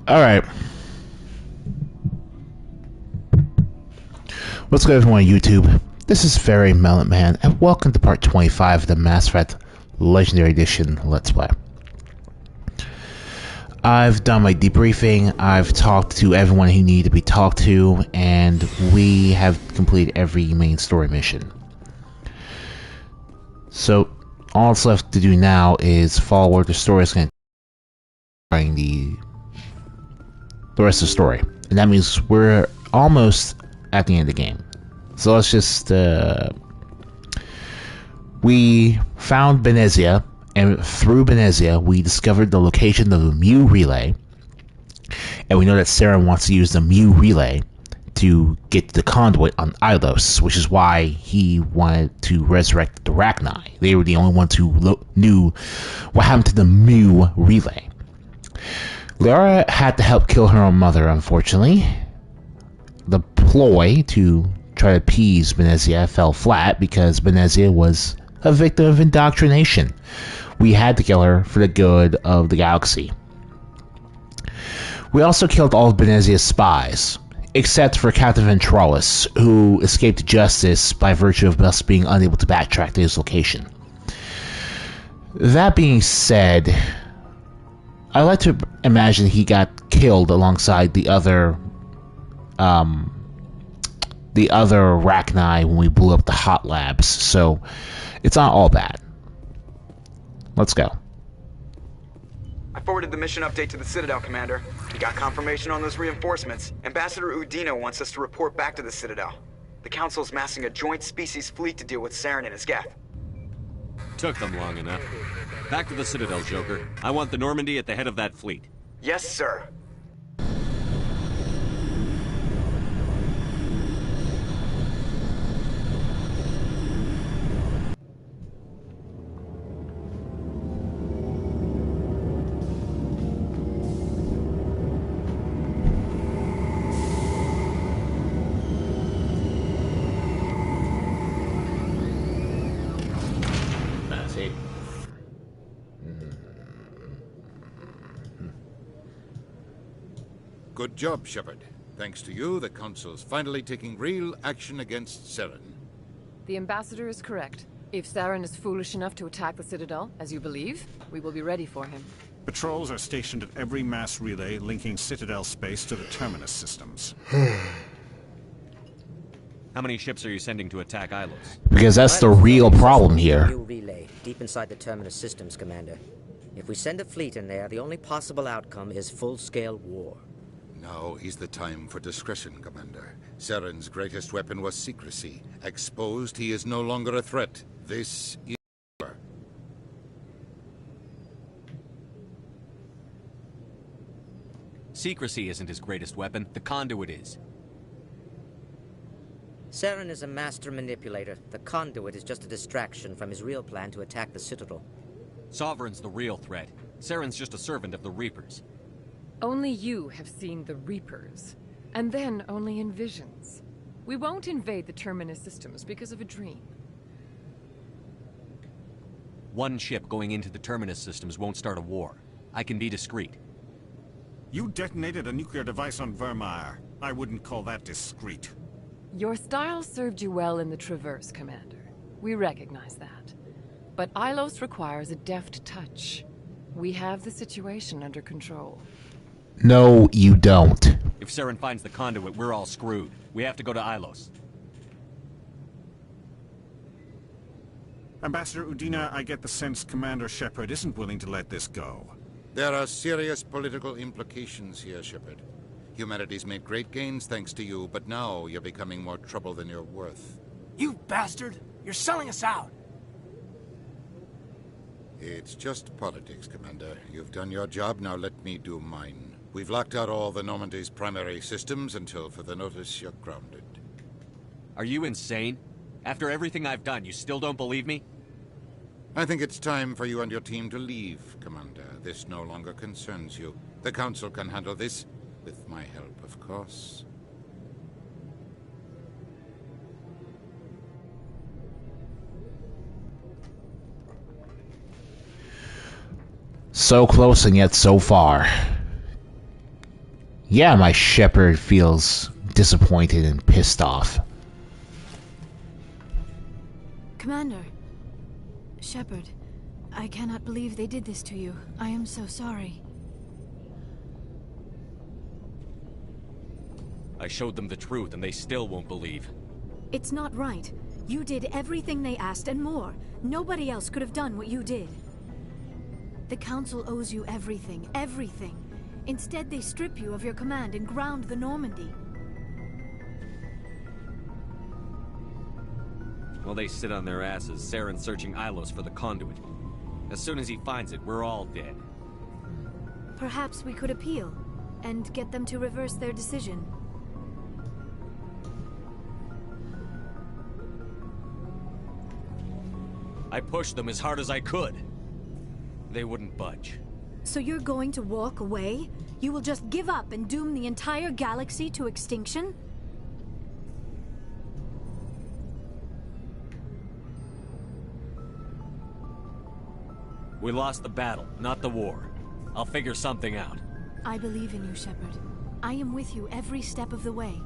Alright. What's good, everyone on YouTube? This is Very Melon Man, and welcome to part 25 of the Mass Effect Legendary Edition Let's Play. I've done my debriefing, I've talked to everyone who needed to be talked to, and we have completed every main story mission. So, all that's left to do now is follow where the story is going to find the rest of the story. And that means we're almost at the end of the game. So let's just, we found Benezia, and through Benezia, we discovered the location of the Mu relay. And we know that Saren wants to use the Mu relay to get the conduit on Ilos, which is why he wanted to resurrect the Rachni. They were the only ones who knew what happened to the Mu relay. Lara had to help kill her own mother, unfortunately. The ploy to try to appease Benezia fell flat because Benezia was a victim of indoctrination. We had to kill her for the good of the galaxy. We also killed all of Benezia's spies, except for Captain Ventralis, who escaped justice by virtue of us being unable to backtrack to his location. That being said, I like to imagine he got killed alongside the other Rachni when we blew up the hot labs, so it's not all bad. Let's go. I forwarded the mission update to the Citadel, Commander. We got confirmation on those reinforcements. Ambassador Udina wants us to report back to the Citadel. The Council's massing a joint species fleet to deal with Saren and his geth. Took them long enough. Back to the Citadel, Joker. I want the Normandy at the head of that fleet. Yes, sir. Good job, Shepard. Thanks to you, the Council's finally taking real action against Saren. The Ambassador is correct. If Saren is foolish enough to attack the Citadel, as you believe, we will be ready for him. Patrols are stationed at every mass relay linking Citadel Space to the Terminus systems. How many ships are you sending to attack Ilos? Because that's the real problem here. New relay deep inside the Terminus systems, Commander. If we send a fleet in there, the only possible outcome is full-scale war. Now is the time for discretion, Commander. Saren's greatest weapon was secrecy. Exposed, he is no longer a threat. This is over. Secrecy isn't his greatest weapon. The conduit is. Saren is a master manipulator. The conduit is just a distraction from his real plan to attack the Citadel. Sovereign's the real threat. Saren's just a servant of the Reapers. Only you have seen the Reapers, and then only in visions. We won't invade the Terminus systems because of a dream. One ship going into the Terminus systems won't start a war. I can be discreet. You detonated a nuclear device on Vermeer. I wouldn't call that discreet. Your style served you well in the Traverse, Commander. We recognize that. But Ilos requires a deft touch. We have the situation under control. No, you don't. If Saren finds the conduit, we're all screwed. We have to go to Ilos. Ambassador Udina, I get the sense Commander Shepard isn't willing to let this go. There are serious political implications here, Shepard. Humanity's made great gains thanks to you, but now you're becoming more trouble than you're worth. You bastard! You're selling us out! It's just politics, Commander. You've done your job, now let me do mine. We've locked out all the Normandy's primary systems until further notice you're grounded. Are you insane? After everything I've done, you still don't believe me? I think it's time for you and your team to leave, Commander. This no longer concerns you. The Council can handle this, with my help, of course. So close and yet so far. Yeah, my Shepard feels disappointed and pissed off. Commander. Shepard, I cannot believe they did this to you. I am so sorry. I showed them the truth and they still won't believe. It's not right. You did everything they asked and more. Nobody else could have done what you did. The Council owes you everything, everything. Instead, they strip you of your command and ground the Normandy. While they sit on their asses, Saren searching Ilos for the conduit. As soon as he finds it, we're all dead. Perhaps we could appeal, and get them to reverse their decision. I pushed them as hard as I could. They wouldn't budge. So you're going to walk away? You will just give up and doom the entire galaxy to extinction? We lost the battle, not the war. I'll figure something out. I believe in you, Shepard. I am with you every step of the way.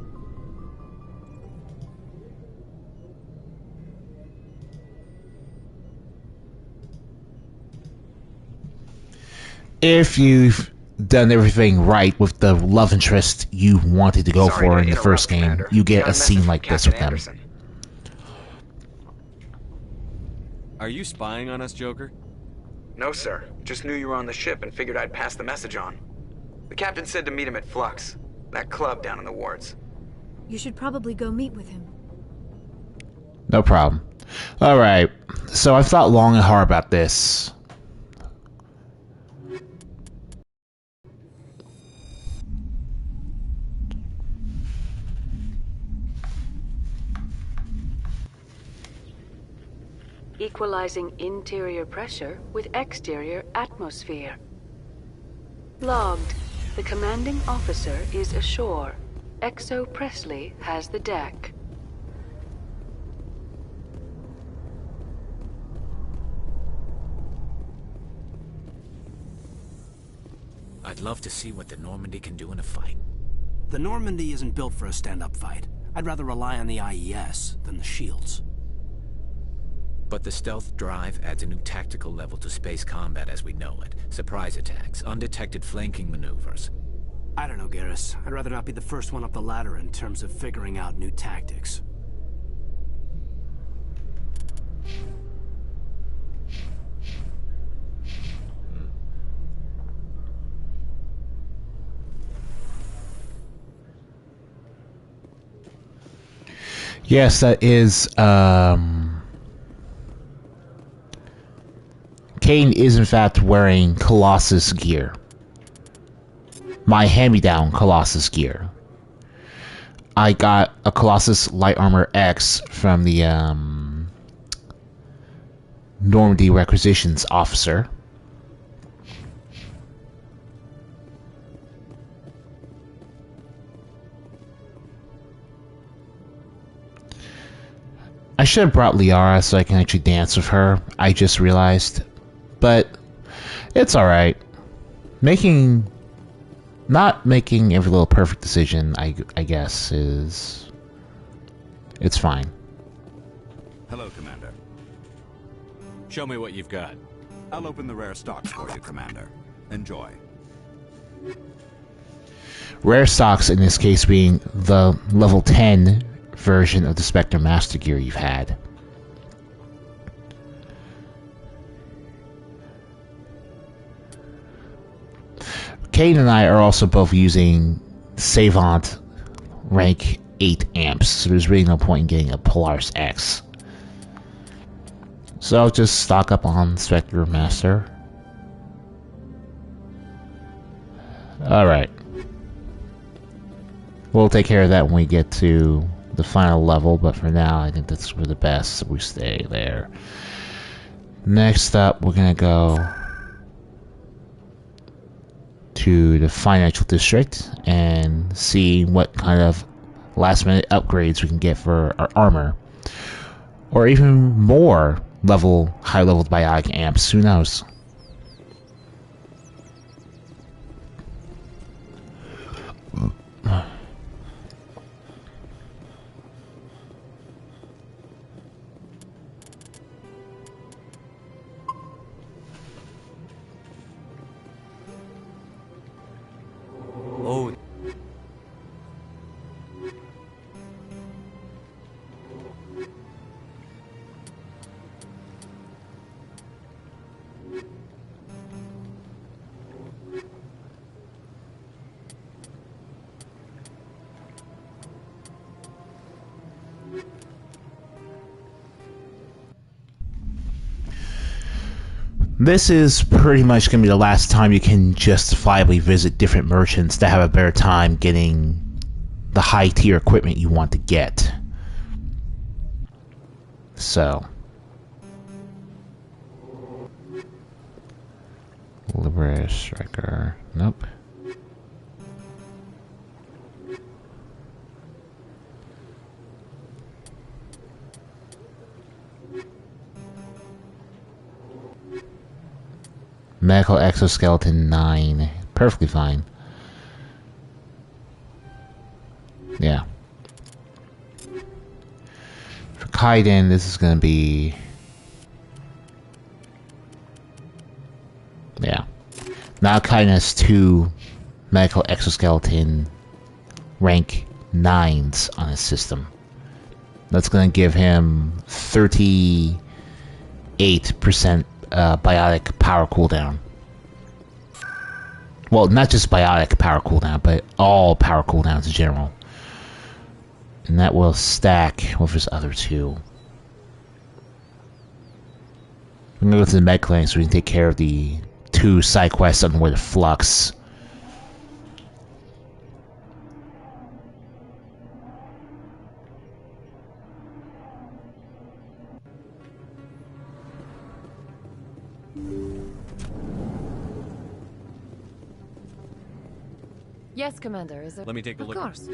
If you've done everything right with the love interest you wanted to go for in the first game, Commander. you get Got a scene message like from this with Captain them. Anderson. Are you spying on us, Joker? No, sir. Just knew you were on the ship and figured I'd pass the message on. The captain said to meet him at Flux, that club down in the wards. You should probably go meet with him. No problem. Alright, so I've thought long and hard about this. Equalizing interior pressure with exterior atmosphere. Logged. The commanding officer is ashore. Exo Presley has the deck. I'd love to see what the Normandy can do in a fight. The Normandy isn't built for a stand-up fight. I'd rather rely on the IES than the shields. But the stealth drive adds a new tactical level to space combat as we know it. Surprise attacks, undetected flanking maneuvers. I don't know, Garrus. I'd rather not be the first one up the ladder in terms of figuring out new tactics. Yes, that is, Kane is in fact wearing Colossus gear. My hand-me-down Colossus gear. I got a Colossus Light Armor X from the Normandy Requisitions Officer. I should have brought Liara so I can actually dance with her. I just realized. But it's alright. Not making every little perfect decision, I guess, is... It's fine. Hello, Commander. Show me what you've got. I'll open the rare stocks for you, Commander. Enjoy. Rare stocks, in this case, being the level 10 version of the Spectre Master Gear you've had. Kane and I are also both using Savant rank 8 amps, so there's really no point in getting a Polaris X. So I'll just stock up on Spectre Master. Alright. We'll take care of that when we get to the final level, but for now I think that's for the best, so we stay there. Next up, we're gonna go to the financial district and see what kind of last minute upgrades we can get for our armor, or even more high level biotic amps, who knows. This is pretty much going to be the last time you can justifiably visit different merchants to have a better time getting the high-tier equipment you want to get. So. Liberator Striker. Nope. Medical exoskeleton 9. Perfectly fine. Yeah. For Kaiden, this is going to be... Yeah. Now Kaiden has 2 medical exoskeleton rank 9s on his system. That's going to give him 38% biotic power cooldown. Well, not just biotic power cooldown, but all power cooldowns in general. And that will stack with his other 2. I'm going to go to the med clinic so we can take care of the 2 side quests on the way to Flux. Yes, Commander. Is it? Let me take a look. Of course.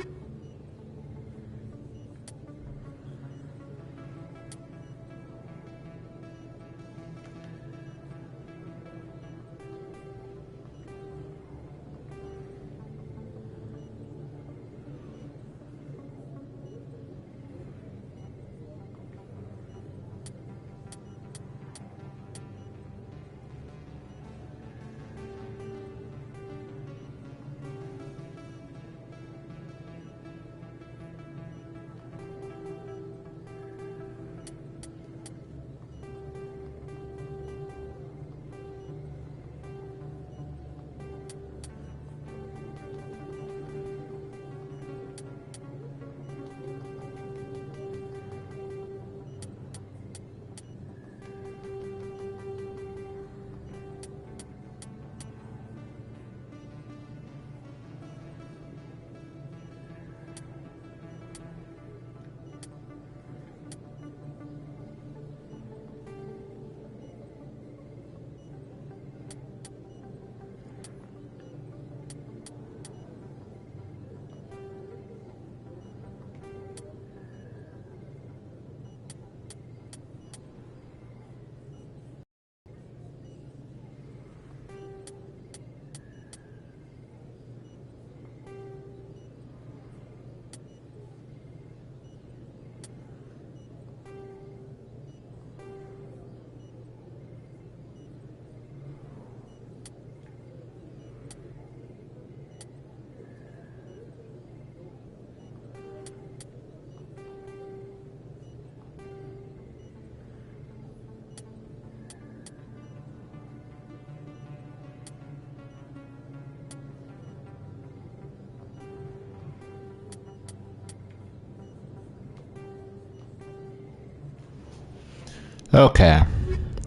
Okay.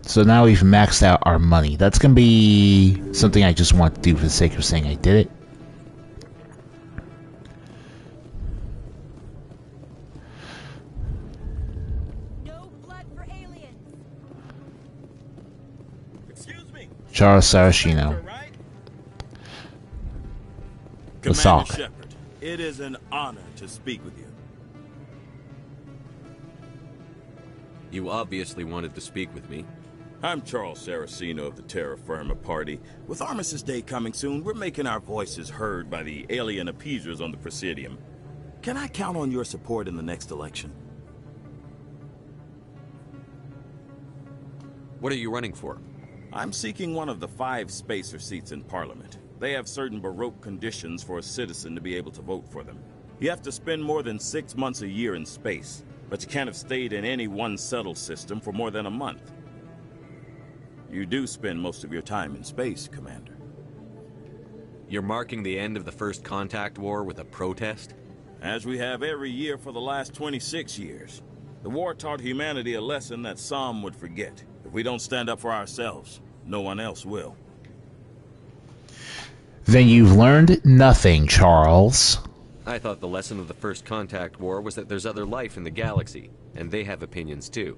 So now we've maxed out our money. That's going to be something I just want to do for the sake of saying I did it. No blood for aliens. Excuse me. Charles Saracino. Right? Let's Commander talk. Shepard, it is an honor to speak with you. You obviously wanted to speak with me. I'm Charles Saracino of the Terra Firma Party. With Armistice Day coming soon, we're making our voices heard by the alien appeasers on the Presidium. Can I count on your support in the next election? What are you running for? I'm seeking one of the 5 spacer seats in Parliament. They have certain Baroque conditions for a citizen to be able to vote for them. You have to spend more than 6 months a year in space, but you can't have stayed in any one settled system for more than a month. You do spend most of your time in space, Commander. You're marking the end of the First Contact War with a protest? As we have every year for the last 26 years. The war taught humanity a lesson that some would forget. If we don't stand up for ourselves, No one else will. Then you've learned nothing, Charles. I thought the lesson of the First Contact War was that there's other life in the galaxy, and they have opinions too.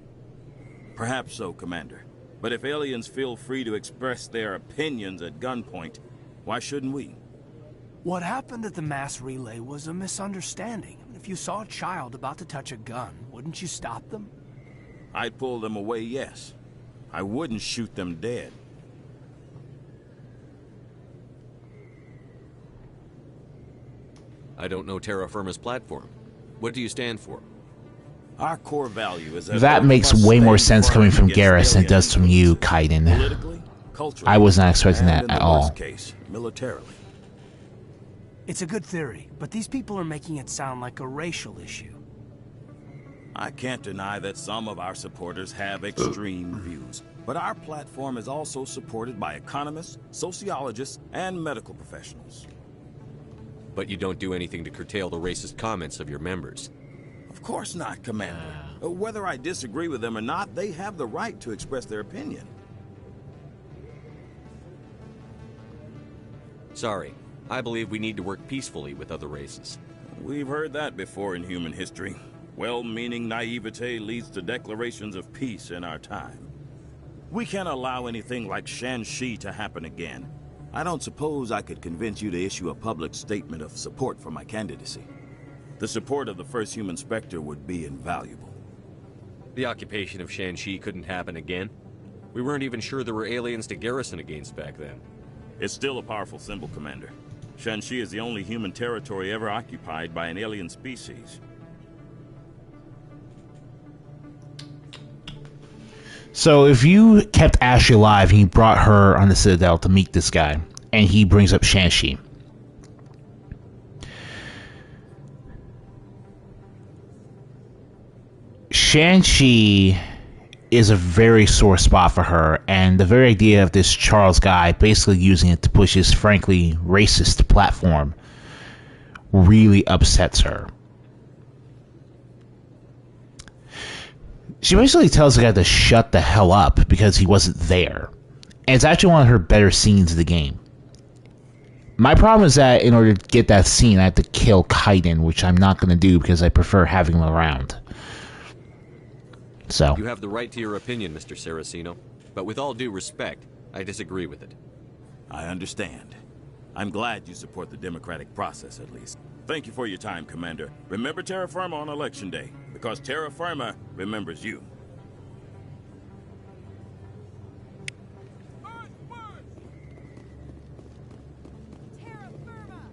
Perhaps so, Commander. But if aliens feel free to express their opinions at gunpoint, why shouldn't we? What happened at the mass relay was a misunderstanding. If you saw a child about to touch a gun, wouldn't you stop them? I'd pull them away, yes. I wouldn't shoot them dead. I don't know terra firma's platform. What do you stand for? Our core value is that makes way more sense coming from Garrus than it does from you, Kaiden. I was not expecting that at all. Case, militarily. It's a good theory, but these people are making it sound like a racial issue. I can't deny that some of our supporters have extreme views, but our platform is also supported by economists, sociologists, and medical professionals. But you don't do anything to curtail the racist comments of your members. Of course not, Commander. Whether I disagree with them or not, they have the right to express their opinion. Sorry. I believe we need to work peacefully with other races. We've heard that before in human history. Well-meaning naivete leads to declarations of peace in our time. We can't allow anything like Shan-Shi to happen again. I don't suppose I could convince you to issue a public statement of support for my candidacy. The support of the first human Spectre would be invaluable. The occupation of Shan-Shi couldn't happen again. We weren't even sure there were aliens to garrison against back then. It's still a powerful symbol, Commander. Shan-Shi is the only human territory ever occupied by an alien species. So if you kept Ashley alive and you brought her on the Citadel to meet this guy, and he brings up Shan-Shi, Shan-Shi is a very sore spot for her, and the very idea of this Charles guy basically using it to push his frankly racist platform really upsets her. She basically tells the guy to shut the hell up because he wasn't there. And it's actually one of her better scenes of the game. My problem is that in order to get that scene, I have to kill Kaiden, which I'm not going to do because I prefer having him around. So. You have the right to your opinion, Mr. Saraceno, but with all due respect, I disagree with it. I understand. I'm glad you support the democratic process, at least. Thank you for your time, Commander. Remember Terra Firma on Election Day, because Terra Firma remembers you. Terra Firma!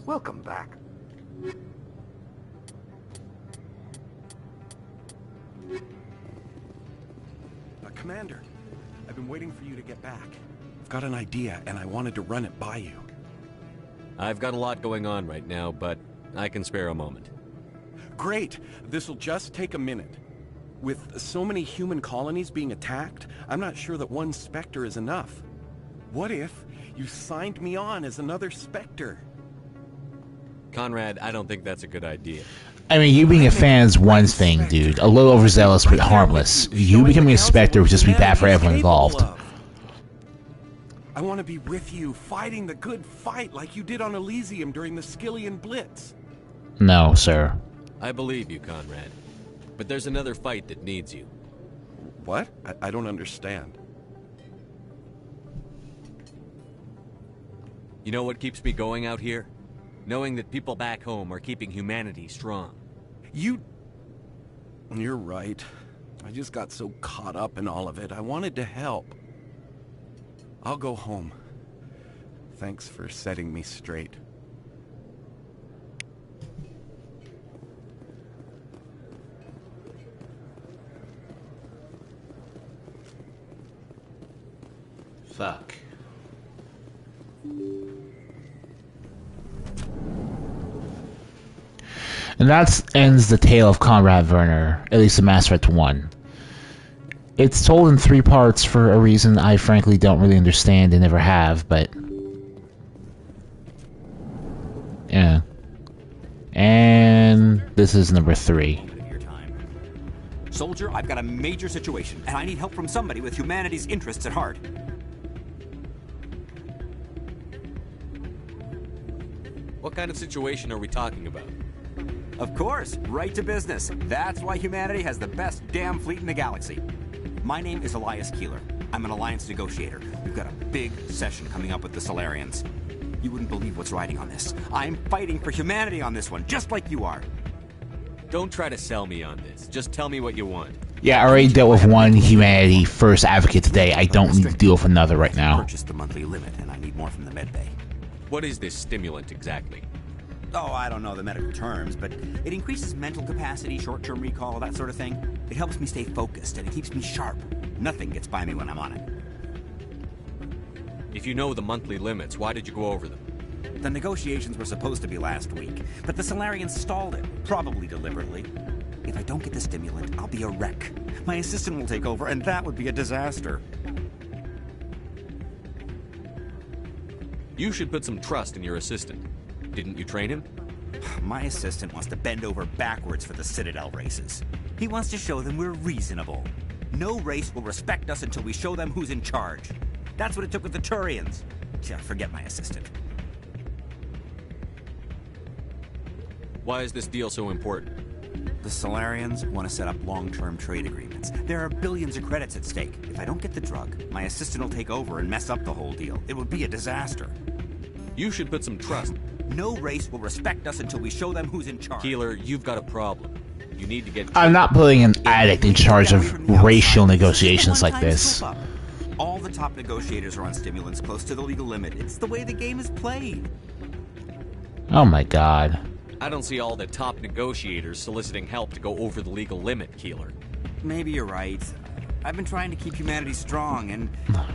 Welcome back. Commander, I've been waiting for you to get back. I've got an idea, and I wanted to run it by you. I've got a lot going on right now, but I can spare a moment. Great! This'll just take a minute. With so many human colonies being attacked, I'm not sure that one Spectre is enough. What if you signed me on as another Spectre? Conrad, I don't think that's a good idea. I mean, you being a fan is one thing, dude. A little overzealous, but harmless. You becoming a Spectre would just be bad for everyone involved. I want to be with you, fighting the good fight like you did on Elysium during the Skillian Blitz. No, sir. I believe you, Conrad. But there's another fight that needs you. What? I don't understand. You know what keeps me going out here? Knowing that people back home are keeping humanity strong. You're right. I just got so caught up in all of it. I wanted to help. I'll go home. Thanks for setting me straight. Fuck. And that ends the tale of Conrad Werner, at least the Mass Effect 1. It's told in 3 parts for a reason I frankly don't really understand and never have, but... yeah. And this is number 3. Soldier, I've got a major situation, and I need help from somebody with humanity's interests at heart. What kind of situation are we talking about? Of course, right to business. That's why humanity has the best damn fleet in the galaxy. My name is Elias Keeler. I'm an alliance negotiator. We've got a big session coming up with the Solarians. You wouldn't believe what's riding on this. I'm fighting for humanity on this one, just like you are. Don't try to sell me on this. Just tell me what you want. Yeah, I already dealt with one humanity first advocate today. I don't need to deal with another right now. Purchased the monthly limit, and I need more from the medbay. What is this stimulant exactly? Oh, I don't know the medical terms, but it increases mental capacity, short-term recall, that sort of thing. It helps me stay focused, and it keeps me sharp. Nothing gets by me when I'm on it. If you know the monthly limits, why did you go over them? The negotiations were supposed to be last week, but the Solarians stalled it, probably deliberately. If I don't get the stimulant, I'll be a wreck. My assistant will take over, and that would be a disaster. You should put some trust in your assistant. Didn't you train him? My assistant wants to bend over backwards for the Citadel races. He wants to show them we're reasonable. No race will respect us until we show them who's in charge. That's what it took with the Turians. Yeah, forget my assistant. Why is this deal so important? The Solarians want to set up long-term trade agreements. There are billions of credits at stake. If I don't get the drug, my assistant will take over and mess up the whole deal. It would be a disaster. You should put some trust. No race will respect us until we show them who's in charge. Keeler, you've got a problem. You need to get... I'm not putting an addict in charge of racial negotiations like this. All the top negotiators are on stimulants close to the legal limit. It's the way the game is played. Oh my god. I don't see all the top negotiators soliciting help to go over the legal limit, Keeler. Maybe you're right. I've been trying to keep humanity strong, and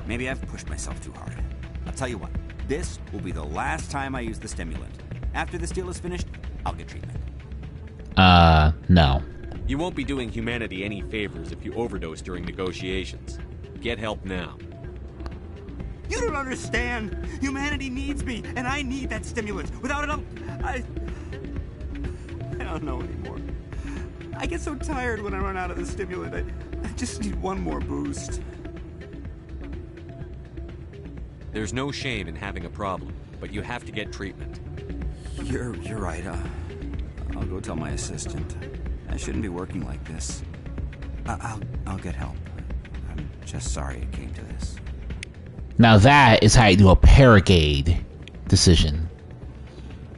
maybe I've pushed myself too hard. I'll tell you what. This will be the last time I use the stimulant. After this deal is finished, I'll get treatment. No. You won't be doing humanity any favors if you overdose during negotiations. Get help now. You don't understand! Humanity needs me, and I need that stimulant. Without it, I don't know anymore. I get so tired when I run out of the stimulant. I just need one more boost. There's no shame in having a problem, but you have to get treatment. You're right. I'll go tell my assistant. I shouldn't be working like this. I'll get help. I'm just sorry it came to this. Now that is how you do a paragade decision.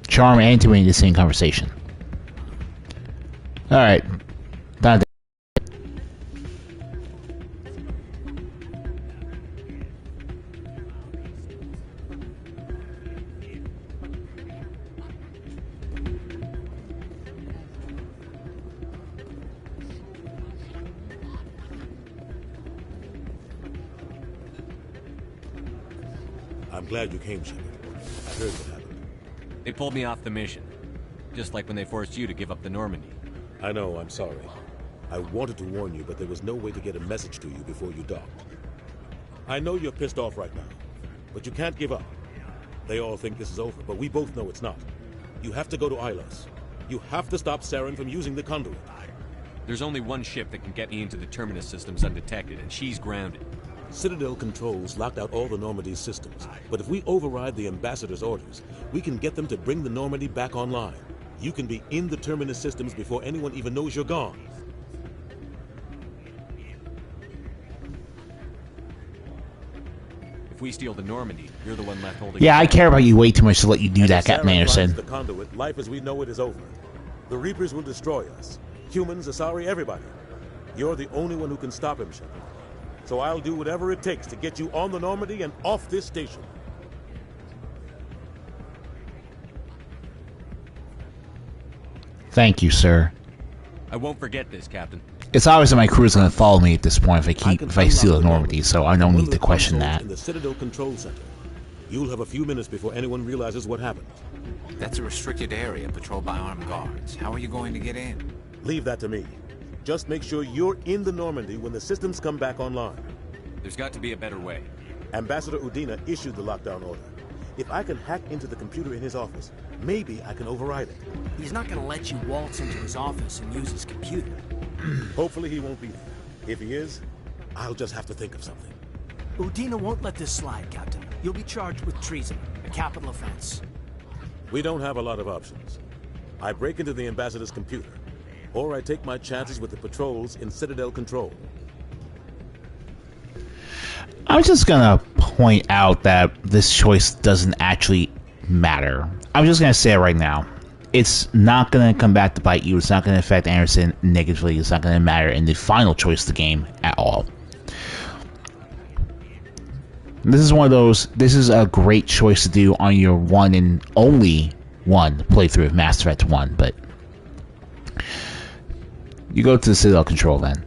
Charm and Tyranny the same conversation. Alright. I'm glad you came, Shepard. I heard what happened. They pulled me off the mission. Just like when they forced you to give up the Normandy. I know, I'm sorry. I wanted to warn you, but there was no way to get a message to you before you docked. I know you're pissed off right now, but you can't give up. They all think this is over, but we both know it's not. You have to go to Ilos. You have to stop Saren from using the conduit. There's only one ship that can get me into the Terminus systems undetected, and she's grounded. Citadel controls locked out all the Normandy's systems, but if we override the Ambassador's orders, we can get them to bring the Normandy back online. You can be in the Terminus systems before anyone even knows you're gone. If we steal the Normandy, you're the one left holding. Yeah, I care about you way too much to let you do that, Captain Anderson. The conduit, life as we know it is over. The Reapers will destroy us. Humans, Asari, everybody. You're the only one who can stop him, Shepard. So I'll do whatever it takes to get you on the Normandy and off this station. Thank you, sir. I won't forget this, Captain. It's obvious that my crew is going to follow me at this point if I steal the Normandy, so I don't need to question that. In the Citadel Control Center. You'll have a few minutes before anyone realizes what happened. That's a restricted area patrolled by armed guards. How are you going to get in? Leave that to me. Just make sure you're in the Normandy when the systems come back online. There's got to be a better way. Ambassador Udina issued the lockdown order. If I can hack into the computer in his office, maybe I can override it. He's not gonna let you waltz into his office and use his computer. Hopefully he won't be there. If he is, I'll just have to think of something. Udina won't let this slide, Captain. You'll be charged with treason, a capital offense. We don't have a lot of options. I break into the ambassador's computer, or I take my chances with the patrols in Citadel Control. I'm just gonna point out that this choice doesn't actually matter. I'm just gonna say it right now. It's not gonna come back to bite you. It's not gonna affect Anderson negatively. It's not gonna matter in the final choice of the game at all. This is one of those. This is a great choice to do on your one and only one playthrough of Mass Effect 1, but you go to the Citadel Control then.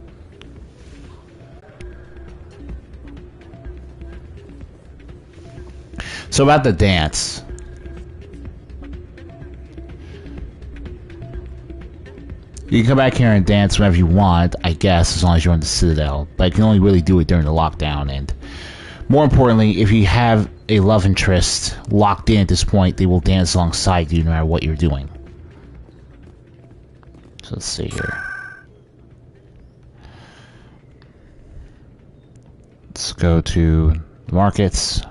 So about the dance. You can come back here and dance whenever you want, I guess, as long as you're on the Citadel. But you can only really do it during the lockdown. And more importantly, if you have a love interest locked in at this point, they will dance alongside you no matter what you're doing. So let's see here. Let's go to the markets.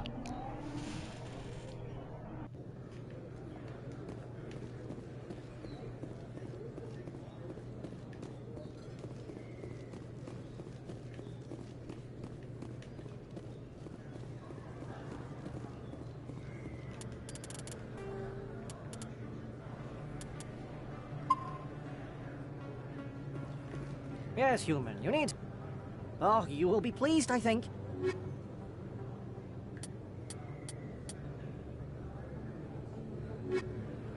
Yes, human, you need... Oh, you will be pleased, I think.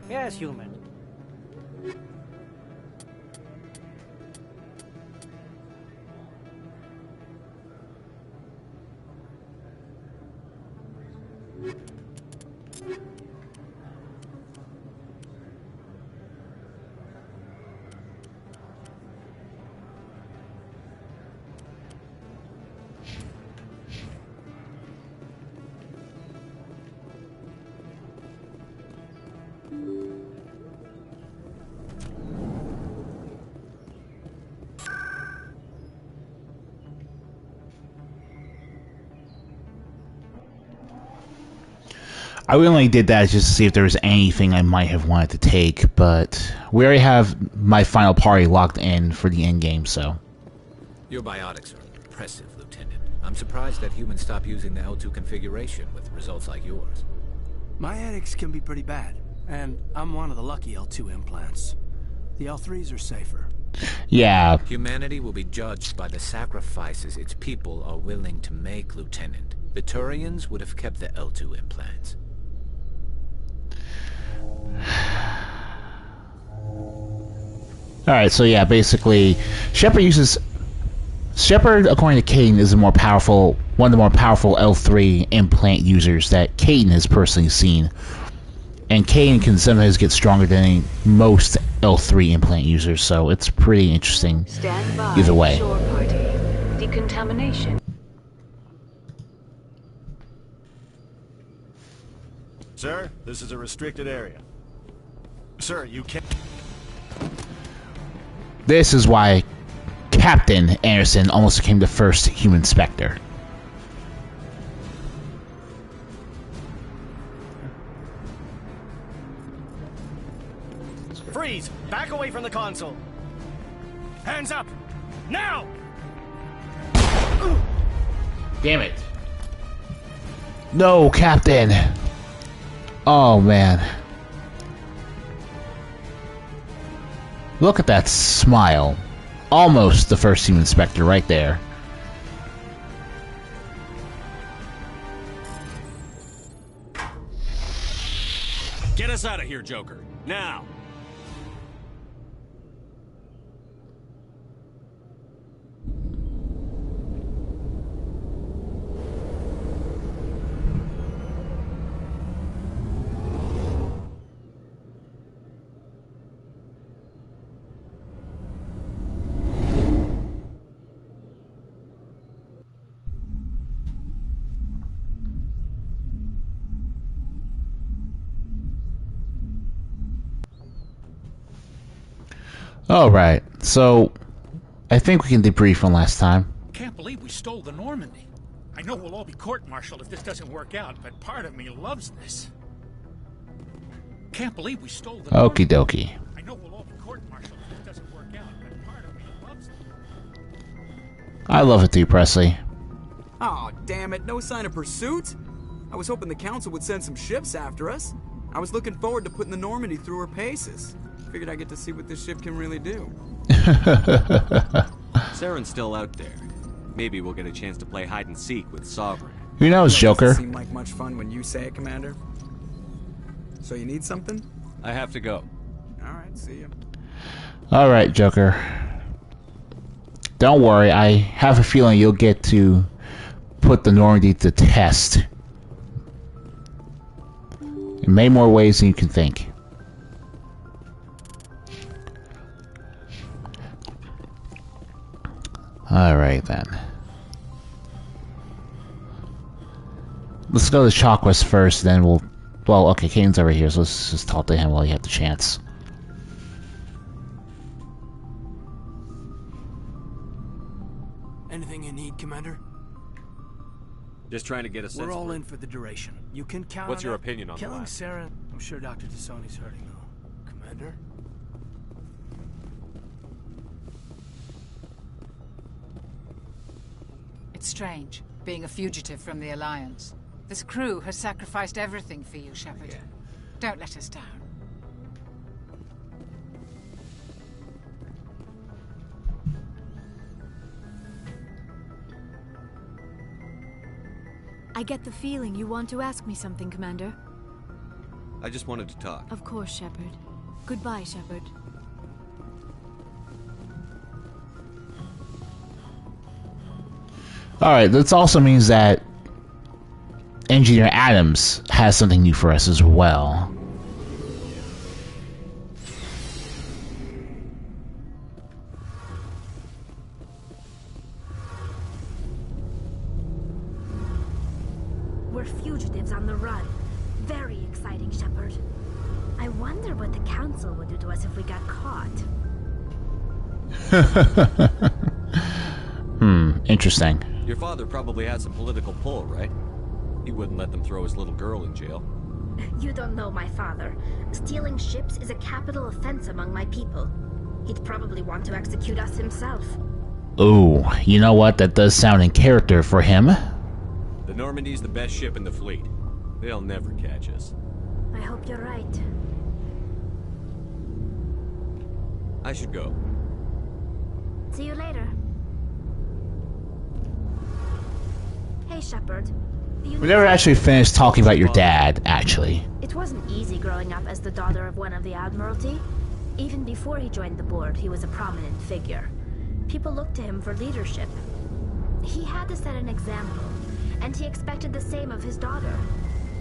Yes, human. I only did that just to see if there was anything I might have wanted to take, but we already have my final party locked in for the end game, so. Your biotics are impressive, Lieutenant. I'm surprised that humans stop using the L2 configuration with results like yours. My ethics can be pretty bad, and I'm one of the lucky L2 implants. The L3s are safer. Yeah. Humanity will be judged by the sacrifices its people are willing to make, Lieutenant. The Turians would have kept the L2 implants. Alright, so yeah, basically, Shepard, according to Kane, is one of the more powerful L3 implant users that Kane has personally seen. And Kane can sometimes get stronger than most L3 implant users, so it's pretty interesting either way. Shore party. Decontamination. Sir, this is a restricted area. Sir, you can't... This is why Captain Anderson almost became the first human Spectre. Freeze! Back away from the console! Hands up! Now! Damn it. No, Captain! Oh, man. Look at that smile. Almost the first human Spectre right there. Get us out of here, Joker. Now! Alright, so I think we can debrief from last time. Can't believe we stole the Normandy. I know we'll all be court-martialed if this doesn't work out, but part of me loves this. Can't believe we stole the Okie dokie. I know we'll all be court-martialed if this doesn't work out, but part of me loves it. I love it too, Presley. Oh, damn it, no sign of pursuit? I was hoping the Council would send some ships after us. I was looking forward to putting the Normandy through her paces. Figured I'd get to see what this ship can really do. Saren's still out there. Maybe we'll get a chance to play hide-and-seek with Sovereign. Who knows, Joker? Doesn't seem like much fun when you say it, Commander. So you need something? I have to go. Alright, see ya. Alright, Joker. Don't worry, I have a feeling you'll get to put the Normandy to test. In many more ways than you can think. Alright then. Let's go to Chalkwest first, then we'll... Well, okay, Kane's over here, so let's just talk to him while you have the chance. Anything you need, Commander? Just trying to get a sense. We're all in for the duration. You can count What's on your it. opinion on Killing that? Saren? I'm sure Dr. Tassoni's hurting, though. Commander? It's strange, being a fugitive from the Alliance. This crew has sacrificed everything for you, Shepard. Don't let us down. I get the feeling you want to ask me something, Commander. I just wanted to talk. Of course, Shepard. Goodbye, Shepard. Alright, this also means that Engineer Adams has something new for us as well. We're fugitives on the run. Very exciting, Shepard. I wonder what the Council would do to us if we got caught. Interesting. Your father probably had some political pull, right? He wouldn't let them throw his little girl in jail. You don't know my father. Stealing ships is a capital offense among my people. He'd probably want to execute us himself. Ooh, you know what? That does sound in character for him. The Normandy's the best ship in the fleet. They'll never catch us. I hope you're right. I should go. See you later. Hey, Shepard. We never actually finished talking about your dad, actually. It wasn't easy growing up as the daughter of one of the Admiralty. Even before he joined the board, he was a prominent figure. People looked to him for leadership. He had to set an example, and he expected the same of his daughter.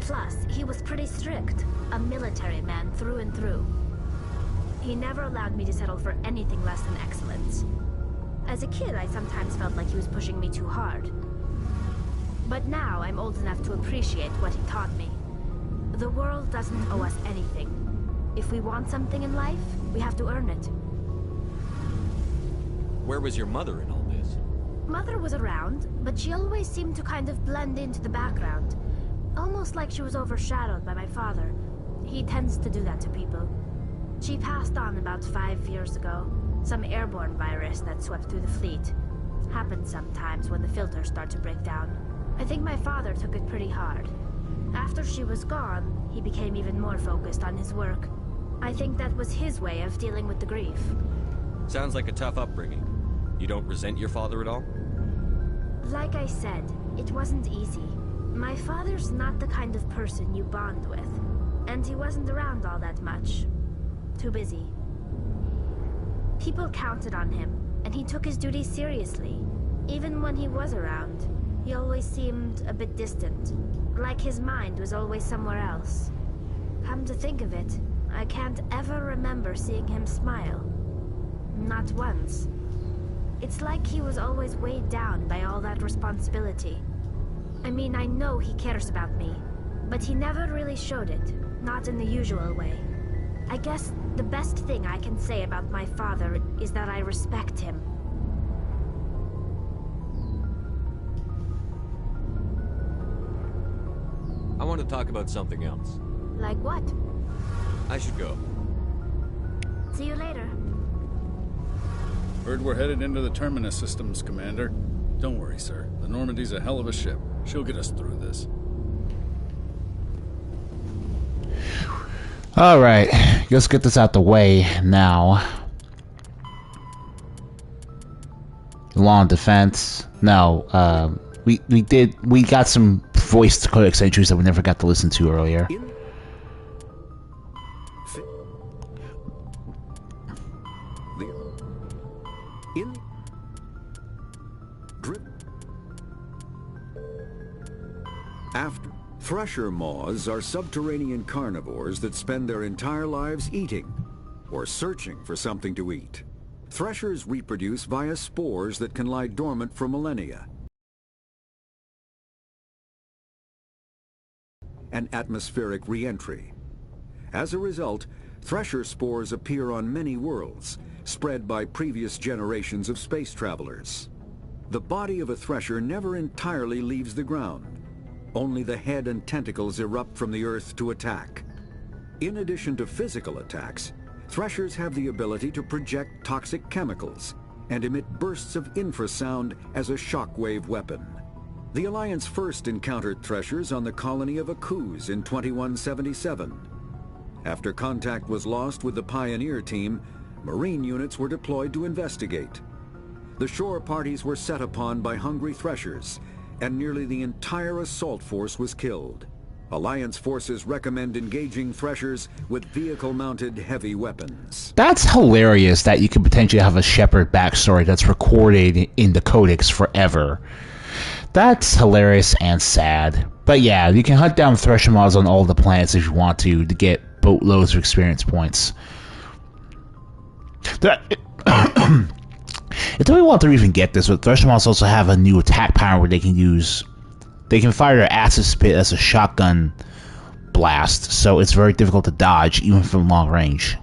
Plus, he was pretty strict, a military man through and through. He never allowed me to settle for anything less than excellence. As a kid, I sometimes felt like he was pushing me too hard. But now I'm old enough to appreciate what he taught me. The world doesn't owe us anything. If we want something in life, we have to earn it. Where was your mother in all this? Mother was around, but she always seemed to kind of blend into the background. Almost like she was overshadowed by my father. He tends to do that to people. She passed on about 5 years ago. Some airborne virus that swept through the fleet. Happens sometimes when the filters start to break down. I think my father took it pretty hard. After she was gone, he became even more focused on his work. I think that was his way of dealing with the grief. Sounds like a tough upbringing. You don't resent your father at all? Like I said, it wasn't easy. My father's not the kind of person you bond with. And he wasn't around all that much. Too busy. People counted on him, and he took his duties seriously. Even when he was around, he always seemed a bit distant. Like his mind was always somewhere else. Come to think of it, I can't ever remember seeing him smile. Not once. It's like he was always weighed down by all that responsibility. I mean, I know he cares about me, but he never really showed it. Not in the usual way. I guess the best thing I can say about my father is that I respect him. I want to talk about something else. Like what? I should go. See you later. Heard we're headed into the Terminus systems, Commander. Don't worry, sir. The Normandy's a hell of a ship. She'll get us through this. Alright, let's get this out the way now. Law and defense. No, we got some voice codec entries that we never got to listen to earlier. After Thresher moths are subterranean carnivores that spend their entire lives eating or searching for something to eat. Threshers reproduce via spores that can lie dormant for millennia. And atmospheric re-entry. As a result, thresher spores appear on many worlds, spread by previous generations of space travelers. The body of a thresher never entirely leaves the ground. Only the head and tentacles erupt from the Earth to attack. In addition to physical attacks, threshers have the ability to project toxic chemicals and emit bursts of infrasound as a shockwave weapon. The Alliance first encountered threshers on the colony of Akuz in 2177. After contact was lost with the Pioneer team, Marine units were deployed to investigate. The shore parties were set upon by hungry threshers, and nearly the entire assault force was killed. Alliance forces recommend engaging threshers with vehicle-mounted heavy weapons. That's hilarious that you could potentially have a Shepard backstory that's recorded in the codex forever. That's hilarious and sad. But yeah, you can hunt down Thresher mods on all the planets if you want to get boatloads of experience points. It took me a while to even get this, but Thresher mods also have a new attack pattern where they can fire their acid spit as a shotgun blast, so it's very difficult to dodge even from long range.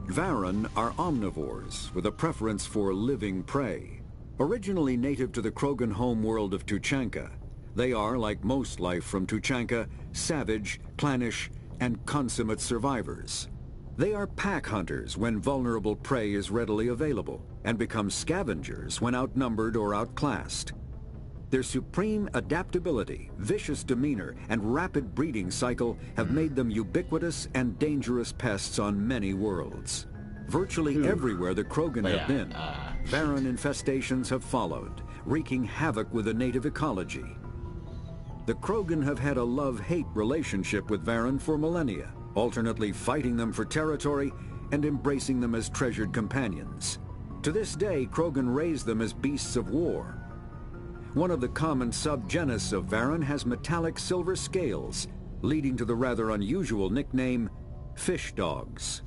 Varen are omnivores with a preference for living prey. Originally native to the Krogan homeworld of Tuchanka, they are, like most life from Tuchanka, savage, clannish, and consummate survivors. They are pack hunters when vulnerable prey is readily available, and become scavengers when outnumbered or outclassed. Their supreme adaptability, vicious demeanor, and rapid breeding cycle have made them ubiquitous and dangerous pests on many worlds. Virtually everywhere the Krogan have been, Varen infestations have followed, wreaking havoc with the native ecology. The Krogan have had a love-hate relationship with Varen for millennia, alternately fighting them for territory and embracing them as treasured companions. To this day, Krogan raise them as beasts of war. One of the common subgenus of Varen has metallic silver scales, leading to the rather unusual nickname, fish dogs.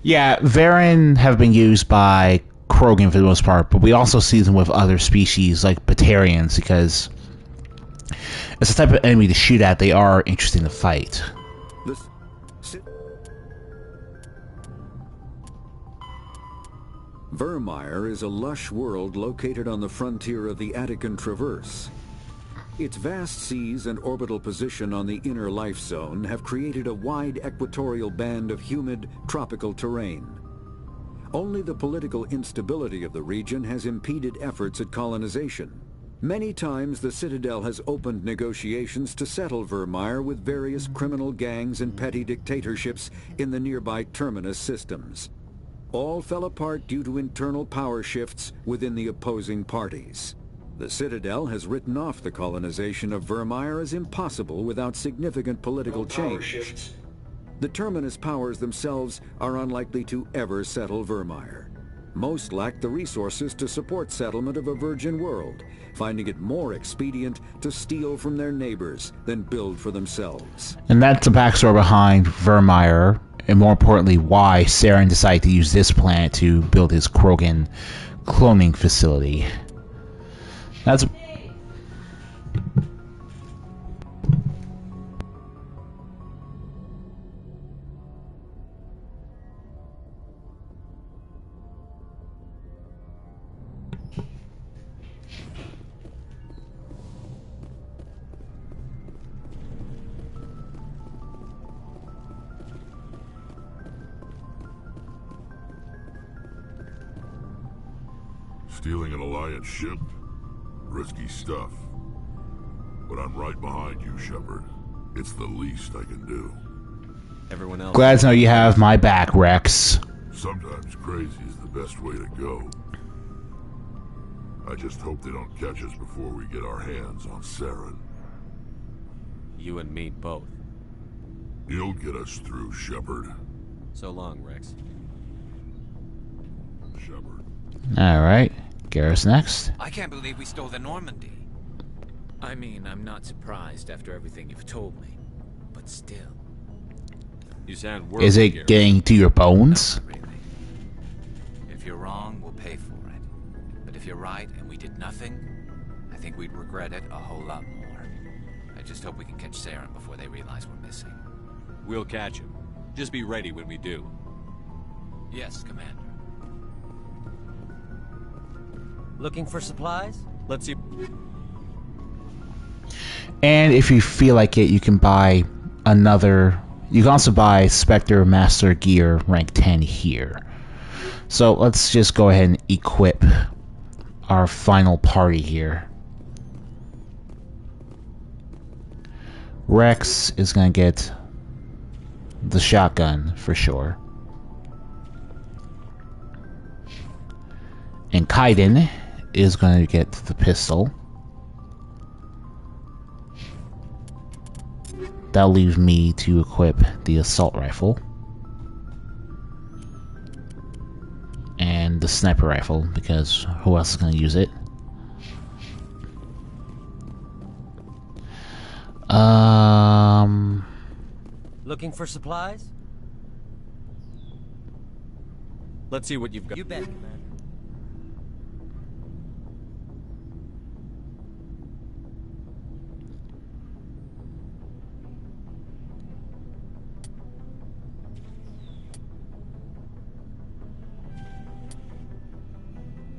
Yeah, Varen have been used by Krogan for the most part, but we also see them with other species like Batarians because as a type of enemy to shoot at, they are interesting to fight. Virmire is a lush world located on the frontier of the Attican Traverse. Its vast seas and orbital position on the inner life zone have created a wide equatorial band of humid, tropical terrain. Only the political instability of the region has impeded efforts at colonization. Many times the Citadel has opened negotiations to settle Virmire with various criminal gangs and petty dictatorships in the nearby Terminus systems. All fell apart due to internal power shifts within the opposing parties. The Citadel has written off the colonization of Virmire as impossible without significant political change. The Terminus powers themselves are unlikely to ever settle Virmire. Most lack the resources to support settlement of a virgin world, finding it more expedient to steal from their neighbors than build for themselves. And that's the backstory behind Virmire, and more importantly, why Saren decided to use this planet to build his Krogan cloning facility. That's... Stealing an Alliance ship? Risky stuff. But I'm right behind you, Shepard. It's the least I can do. Everyone else... Glad to know you have my back, Rex. Sometimes crazy is the best way to go. I just hope they don't catch us before we get our hands on Saren. You and me both. You'll get us through, Shepard. So long, Rex. Shepard. Alright, Garrus next. I can't believe we stole the Normandy. I mean, I'm not surprised after everything you've told me. But still. You sound worried. Is it getting to your bones? Not really. If you're wrong, we'll pay for it. But if you're right and we did nothing, I think we'd regret it a whole lot more. I just hope we can catch Saren before they realize we're missing. We'll catch him. Just be ready when we do. Yes, Commander. Looking for supplies? Let's see. And if you feel like it, you can buy another... You can also buy Spectre Master Gear rank 10 here. So let's just go ahead and equip our final party here. Rex is going to get the shotgun for sure. And Kaiden is going to get the pistol. That'll leave me to equip the assault rifle. And the sniper rifle, because who else is going to use it? Looking for supplies? Let's see what you've got. You bet, Commander.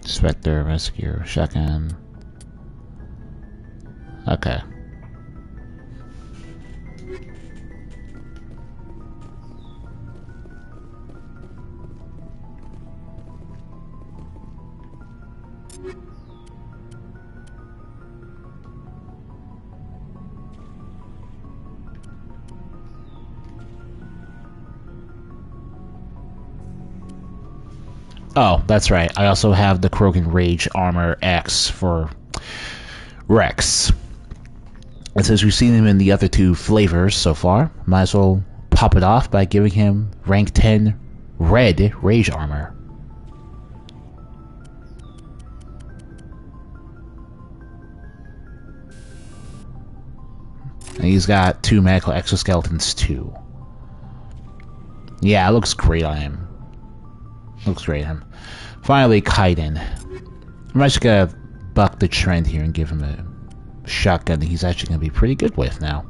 Spectre, Rescue, Shotgun. Okay. Oh, that's right. I also have the Krogan Rage Armor X for Rex. And since we've seen him in the other two flavors so far, might as well pop it off by giving him rank 10 Red Rage Armor. And he's got 2 medical exoskeletons too. Yeah, it looks great on him. Looks great on him. Finally, Kaiden. I'm actually gonna buck the trend here and give him a shotgun that he's actually gonna be pretty good with now.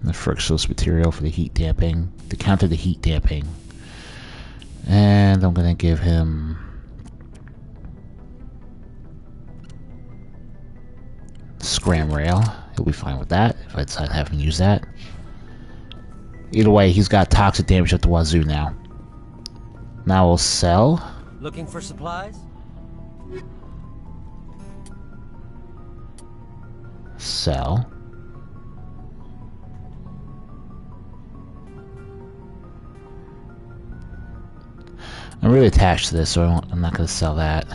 The frictionless material for the heat damping, to counter the heat damping. And I'm gonna give him Scram Rail. He'll be fine with that if I decide to have him use that. Either way, he's got toxic damage at the wazoo now. Now we'll sell. Looking for supplies? Sell. I'm really attached to this, so I'm not going to sell that.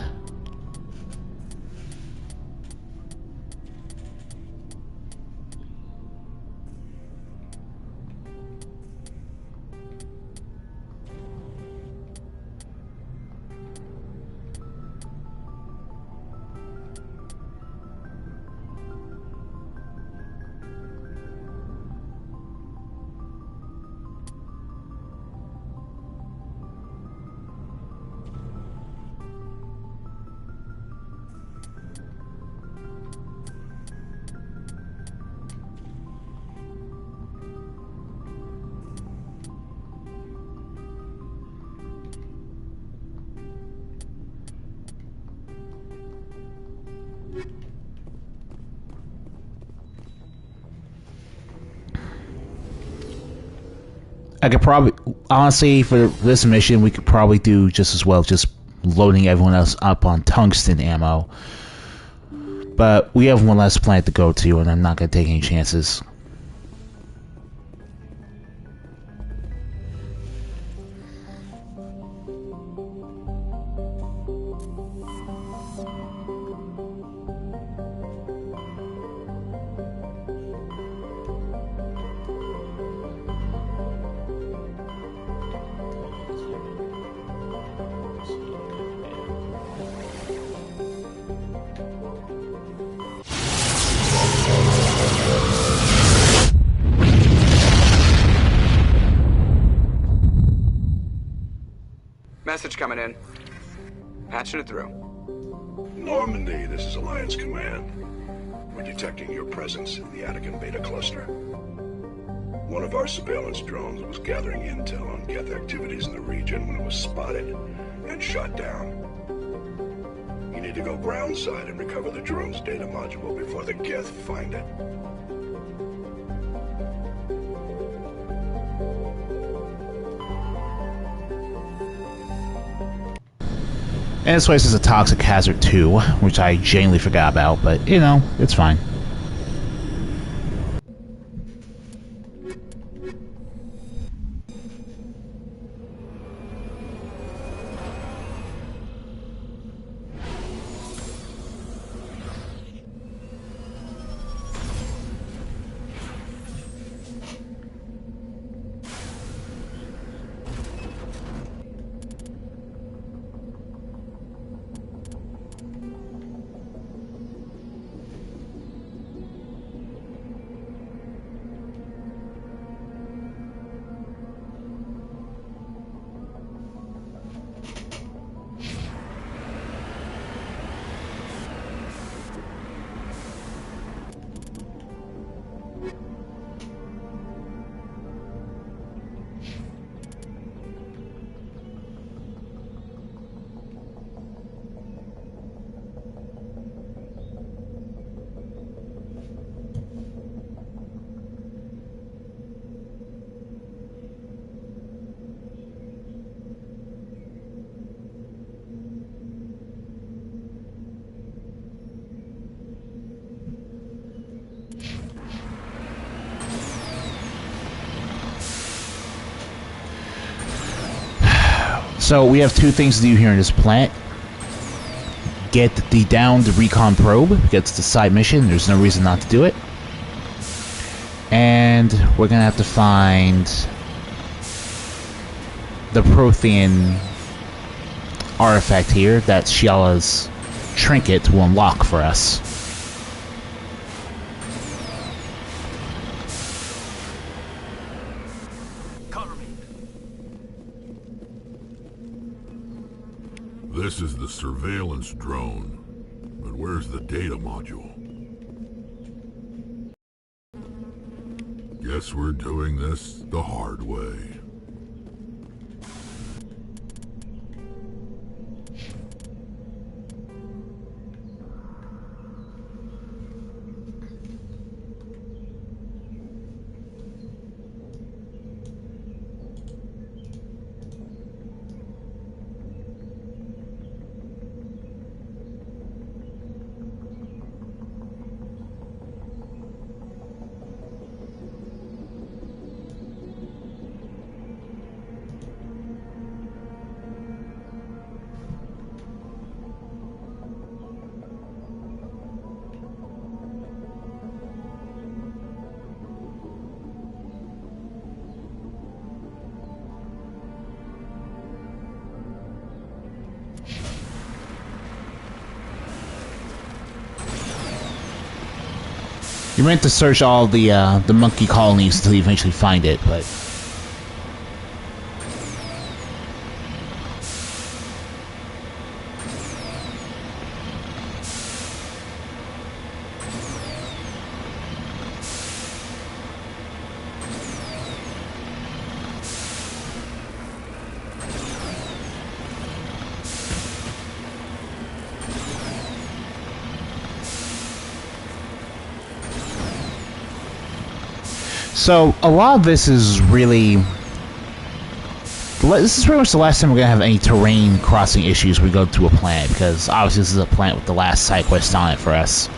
I could probably, honestly, for this mission, we could probably do just as well, just loading everyone else up on tungsten ammo. But we have one less planet to go to, and I'm not going to take any chances. Message coming in. Patching it through. Normandy, this is Alliance Command. We're detecting your presence in the Attican Beta Cluster. One of our surveillance drones was gathering intel on Geth activities in the region when it was spotted and shot down. You need to go groundside and recover the drone's data module before the Geth find it. And this place is a toxic hazard too, which I genuinely forgot about, but you know, it's fine. So we have two things to do here in this plant. Get the downed recon probe. That's the side mission. There's no reason not to do it. And we're gonna have to find the Prothean artifact here that Shiala's trinket will unlock for us. This is the surveillance drone, but where's the data module? Guess we're doing this the hard way. You meant to search all the monkey colonies until you eventually find it, but... So, a lot of this is really This is pretty much the last time we're gonna have any terrain crossing issues when we go to a planet, because obviously this is a planet with the last side quest on it for us.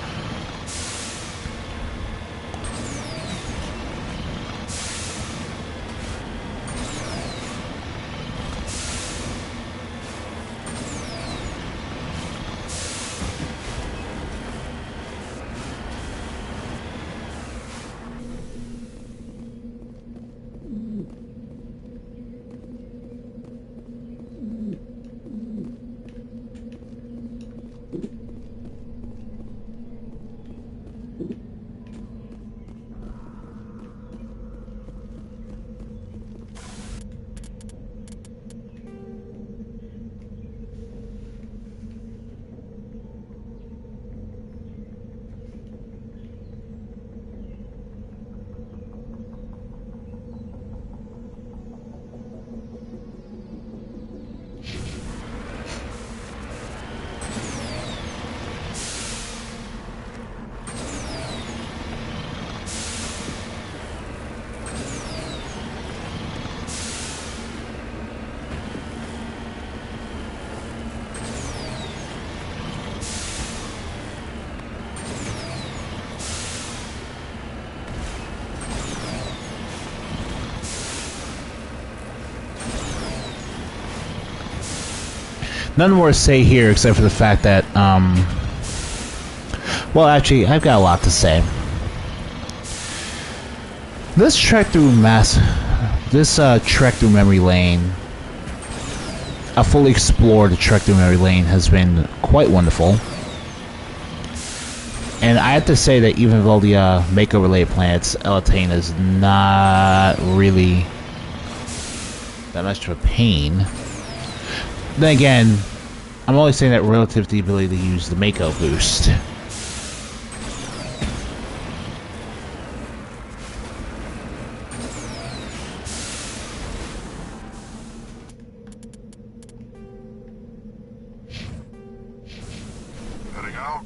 None more to say here except for the fact that, well, actually, I've got a lot to say. This trek through memory lane, a fully explored trek through memory lane, has been quite wonderful. And I have to say that even though the Mako-related planets, Elitane is not really that much of a pain. Then again, I'm only saying that relative to the ability to use the Mako boost. Heading out?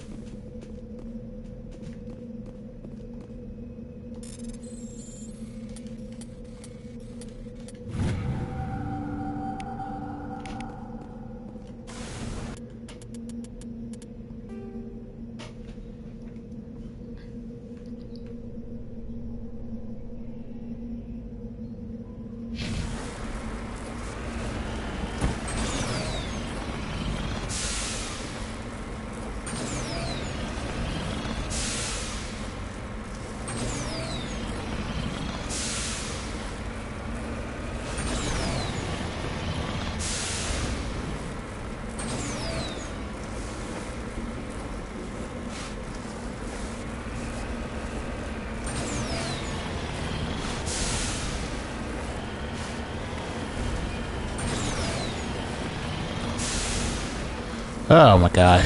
Oh my god.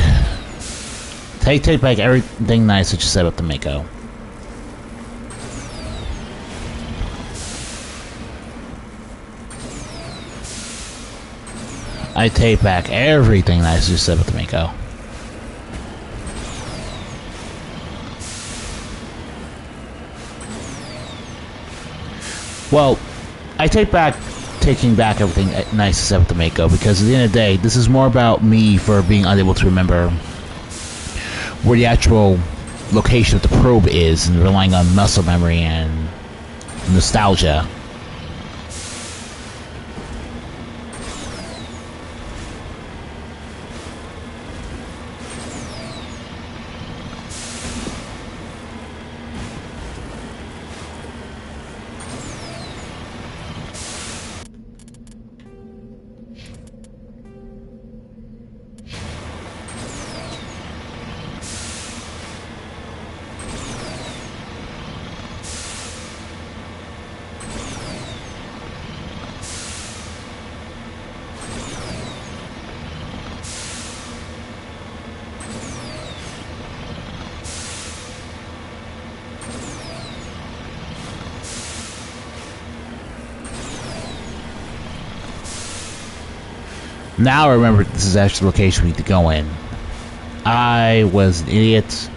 Take back everything nice that you said about the Mako. I take back everything nice that you said about the Mako. Well, I take back taking back everything nice to say with the Mako, because at the end of the day, this is more about me for being unable to remember where the actual location of the probe is and relying on muscle memory and nostalgia. Now I remember this is actually the location we need to go in. I was an idiot.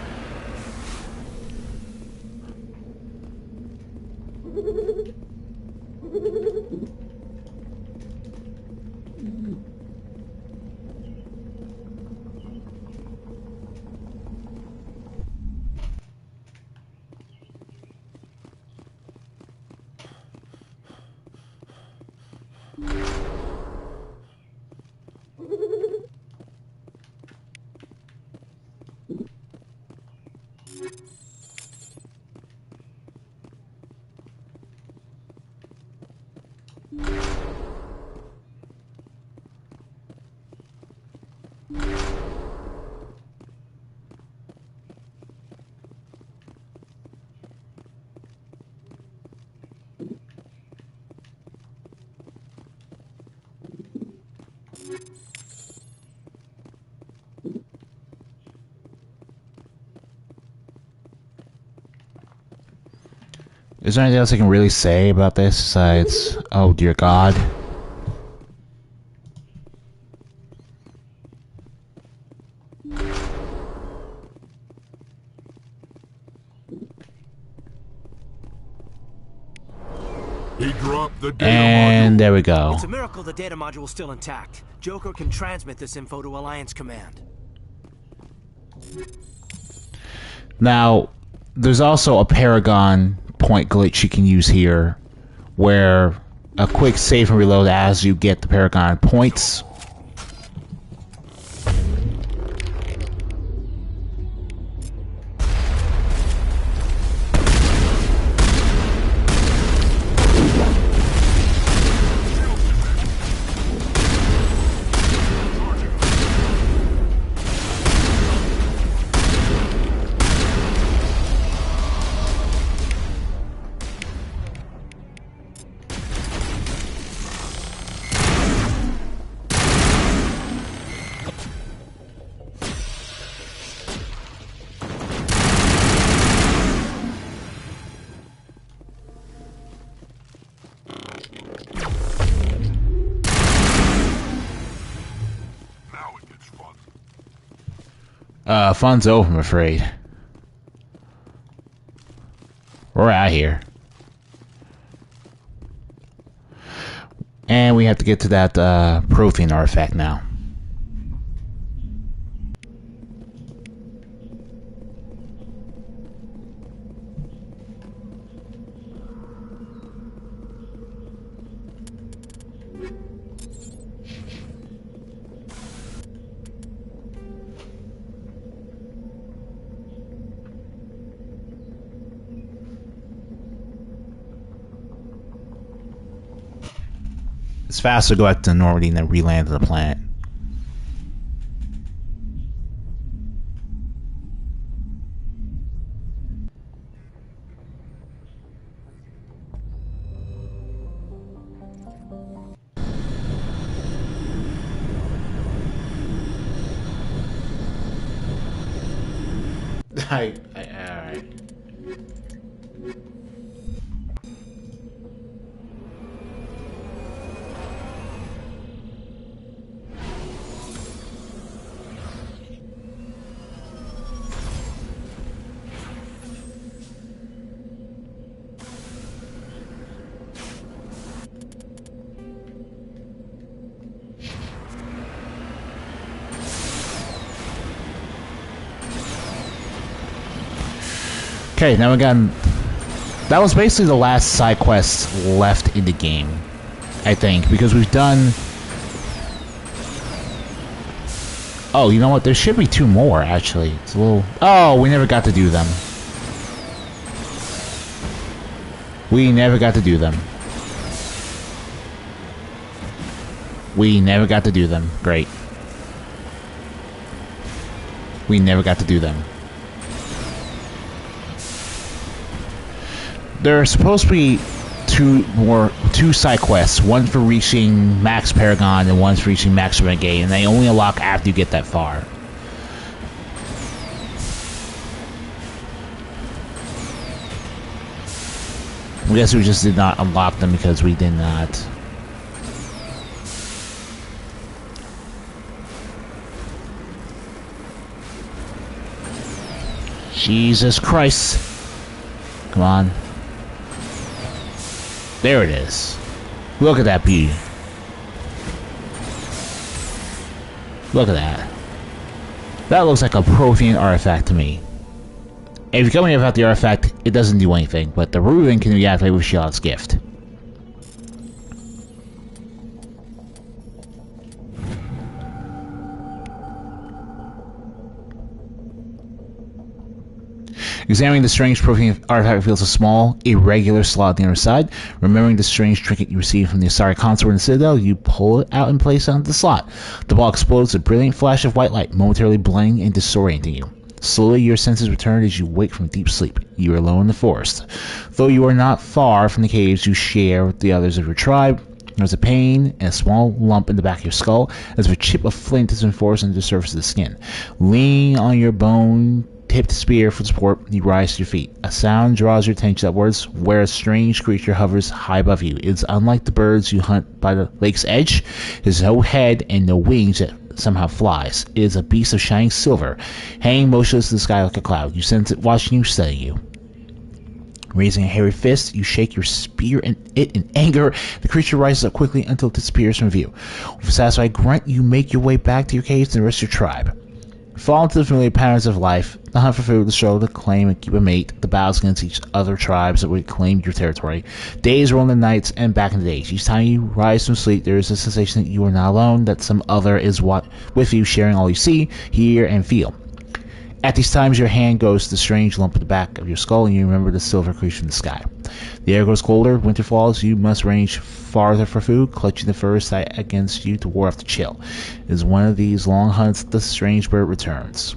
Is there anything else I can really say about this besides, oh dear God? He dropped the data And module. there we go. It's a miracle the data module is still intact. Joker can transmit this info to Alliance Command. Now, there's also a Paragon point glitch you can use here, where a quick save and reload as you get the Paragon points. Fun's over, I'm afraid. We're out here. And we have to get to that Prothean artifact now. It's faster to go back to Normandy than re-land to the planet. Alright. Okay, now we got... That was basically the last side quest left in the game, I think, because we've done... Oh, you know what? There should be 2 more, actually. It's a little... Oh, we never got to do them. We never got to do them. We never got to do them. Great. We never got to do them. There are supposed to be 2 side quests, one for reaching Max Paragon and one for reaching Max Renegade, and they only unlock after you get that far. I guess we just did not unlock them because we did not. Jesus Christ. Come on. There it is. Look at that beauty. Look at that. That looks like a Prothean artifact to me. And if you tell me about the artifact, it doesn't do anything, but the ruin can be activated with Shield's gift. Examining the strange Prothean artifact reveals a small, irregular slot on the other side. Remembering the strange trinket you received from the Asari consort in the Citadel, you pull it out and place it onto the slot. The ball explodes, a brilliant flash of white light, momentarily blinding and disorienting you. Slowly, your senses return as you wake from deep sleep. You are alone in the forest. Though you are not far from the caves you share with the others of your tribe, There's a pain and a small lump in the back of your skull as if a chip of flint has been forced into the surface of the skin. Leaning on your bone-tipped spear for support, you rise to your feet. A sound draws your attention upwards, where a strange creature hovers high above you. It's unlike the birds you hunt by the lake's edge. There's no head and no wings that somehow flies. It is a beast of shining silver, hanging motionless in the sky like a cloud. You sense it watching you, studying you. Raising a hairy fist, you shake your spear in anger. The creature rises up quickly until it disappears from view. With a satisfied grunt, you make your way back to your caves and the rest of your tribe. Fall into the familiar patterns of life: the hunt for food, the struggle to claim and keep a mate, the battles against each other tribes that would claim your territory. Days roll into nights and back into days. Each time you rise from sleep, there is a sensation that you are not alone, that some other is with you, sharing all you see, hear, and feel. At these times, your hand goes to the strange lump at the back of your skull, and you remember the silver creature in the sky. The air grows colder, winter falls, you must range farther for food, clutching the fur side against you to ward off the chill. It is one of these long hunts that the strange bird returns.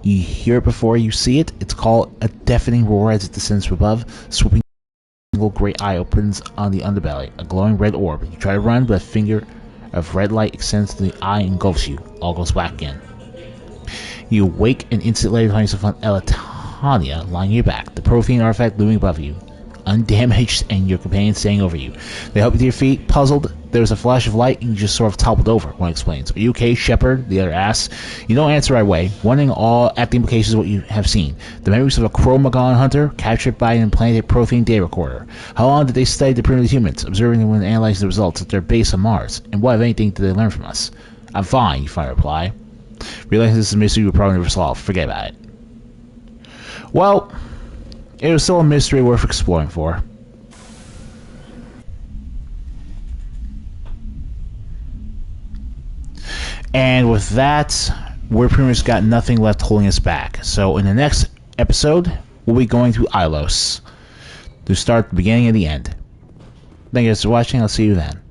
You hear it before you see it. It's called a deafening roar as it descends from above, swooping. A single great eye opens on the underbelly, a glowing red orb. You try to run, but a finger of red light extends to the eye and engulfs you. All goes black again. You awake and instantly find yourself on Elatania, lying on your back, the profane artifact looming above you, undamaged, and your companion staying over you. They help you to your feet. Puzzled, there's a flash of light, and you just sort of toppled over. One explains. Are you okay, Shepard? The other asks. You don't answer right away, wondering all at the implications of what you have seen. The memories of a Cro-Magnon hunter captured by an implanted Prothean data recorder. How long did they study the primitive humans, observing them and analyzing the results at their base on Mars? And what, if anything, did they learn from us? I'm fine, you finally reply. Realizing this is a mystery you will probably never solve. Forget about it. Well, it was still a mystery worth exploring for. And with that, we're pretty much got nothing left holding us back. So in the next episode, we'll be going through Ilos to start the beginning and the end. Thank you guys for watching. I'll see you then.